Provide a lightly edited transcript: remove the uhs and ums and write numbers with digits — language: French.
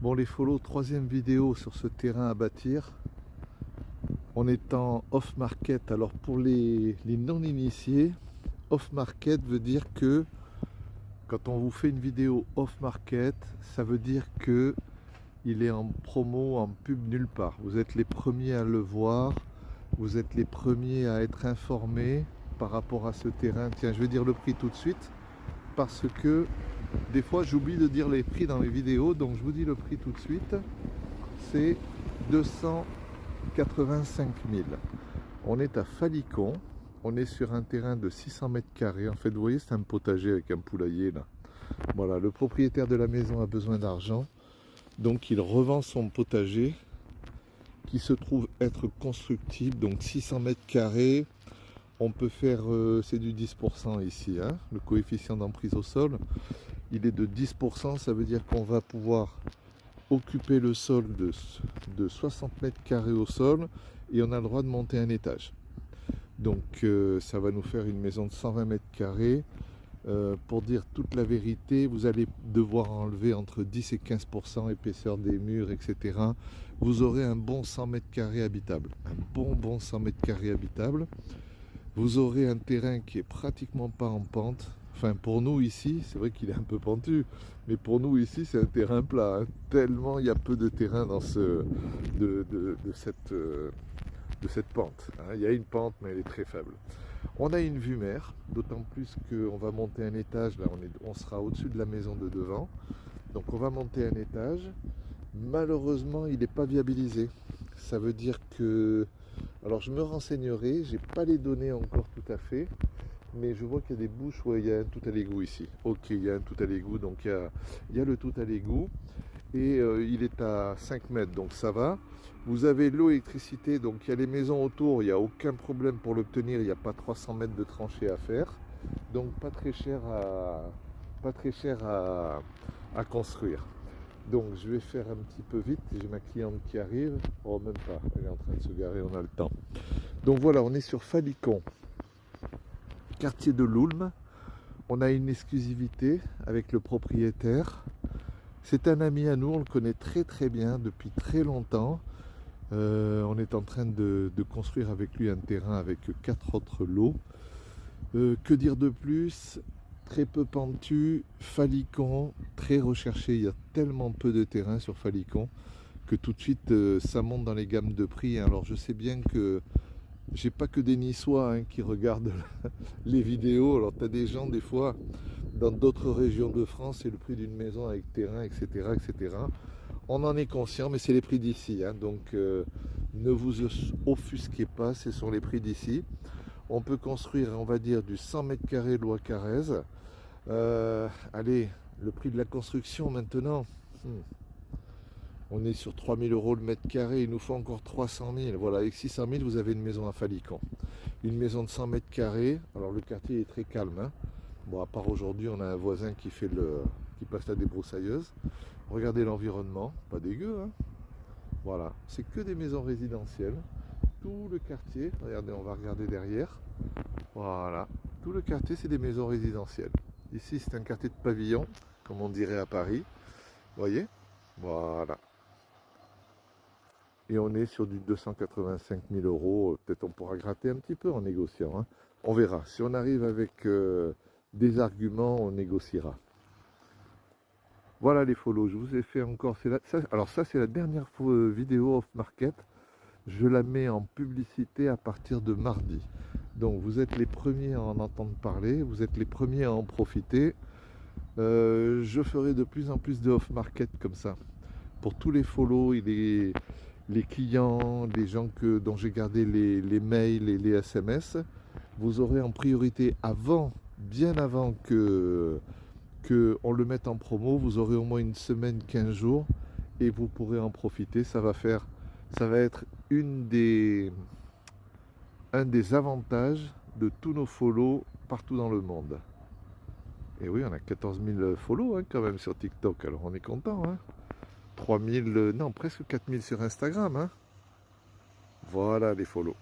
Bon les follow, troisième vidéo sur ce terrain à bâtir. On est en off-market. Alors pour les non-initiés, off-market veut dire que quand on vous fait une vidéo off-market, ça veut dire que il est en promo, en pub nulle part. Vous êtes les premiers à le voir, vous êtes les premiers à être informés par rapport à ce terrain. Tiens, je vais dire le prix tout de suite parce que des fois j'oublie de dire les prix dans les vidéos, donc je vous dis le prix tout de suite. C'est 285 000. On est à Falicon, on est sur un terrain de 600 mètres carrés. En fait, vous voyez, c'est un potager avec un poulailler là. Voilà, le propriétaire de la maison a besoin d'argent, donc il revend son potager qui se trouve être constructible. Donc 600 mètres carrés, on peut faire, c'est du 10% ici, hein. Le coefficient d'emprise au sol, il est de 10%, ça veut dire qu'on va pouvoir occuper le sol de 60 mètres carrés au sol et on a le droit de monter un étage. Donc ça va nous faire une maison de 120 mètres carrés. Pour dire toute la vérité, vous allez devoir enlever entre 10 et 15% épaisseur des murs, etc. Vous aurez un bon 100 mètres carrés habitable. Un bon 100 mètres carrés habitable. Vous aurez un terrain qui est pratiquement pas en pente. Enfin, pour nous ici, c'est vrai qu'il est un peu pentu, mais pour nous ici, c'est un terrain plat, hein. Tellement il y a peu de terrain dans de cette pente, hein. Il y a une pente, mais elle est très faible. On a une vue mer, d'autant plus qu'on va monter un étage. Là, on sera au-dessus de la maison de devant. Donc, on va monter un étage. Malheureusement, il n'est pas viabilisé. Ça veut dire que... Alors, je me renseignerai. J'ai pas les données encore tout à fait. Mais je vois qu'il y a des bouches où il y a un tout à l'égout ici. Ok, il y a un tout à l'égout. Donc, il y a le tout à l'égout. Et il est à 5 mètres, donc ça va. Vous avez l'eau, l'électricité, donc il y a les maisons autour, il n'y a aucun problème pour l'obtenir, il n'y a pas 300 mètres de tranchée à faire. Donc pas très cher à construire. Donc je vais faire un petit peu vite, j'ai ma cliente qui arrive. Oh, même pas, elle est en train de se garer, on a le temps. Donc voilà, on est sur Falicon, quartier de l'Oulme. On a une exclusivité avec le propriétaire. C'est un ami à nous, on le connaît très bien depuis très longtemps. On est en train de construire avec lui un terrain avec 4 autres lots. Que dire de plus? Très peu pentu, Falicon, très recherché. Il y a tellement peu de terrain sur Falicon que tout de suite ça monte dans les gammes de prix. Alors je sais bien que j'ai pas que des Niçois, hein, qui regardent les vidéos. Alors tu as des gens des fois dans d'autres régions de France, c'est le prix d'une maison avec terrain, etc. On en est conscient, mais c'est les prix d'ici, hein. Donc ne vous offusquez pas, c'est sur les prix d'ici. On peut construire, on va dire, du 100 mètres carrés loi Carrez. Allez, le prix de la construction maintenant, on est sur 3 000 € le mètre carré, il nous faut encore 300 000. Voilà, avec 600 000, vous avez une maison à Falicon. Une maison de 100 mètres carrés, alors le quartier est très calme, hein. Bon, à part aujourd'hui, on a un voisin qui passe la débroussailleuse. Regardez l'environnement, pas dégueu, hein. Voilà, c'est que des maisons résidentielles. Tout le quartier, regardez, on va regarder derrière. Voilà, tout le quartier, c'est des maisons résidentielles. Ici, c'est un quartier de pavillon, comme on dirait à Paris. Vous voyez? Voilà. Et on est sur du 285 000 €. Peut-être on pourra gratter un petit peu en négociant, hein. On verra. Si on arrive avec des arguments, on négociera. Voilà les follow, je vous ai fait encore... alors ça, c'est la dernière vidéo off-market. Je la mets en publicité à partir de mardi. Donc vous êtes les premiers à en entendre parler, vous êtes les premiers à en profiter. Je ferai de plus en plus de off-market comme ça. Pour tous les follow et les clients, les gens dont j'ai gardé les mails et les SMS, vous aurez en priorité bien avant qu'on le mette en promo, vous aurez au moins une semaine, 15 jours et vous pourrez en profiter. Ça va être un des avantages de tous nos follow partout dans le monde. Et oui, on a 14 000 follow, hein, quand même sur TikTok, alors on est content, hein. 3 000, non, presque 4 000 sur Instagram, hein. Voilà les follow.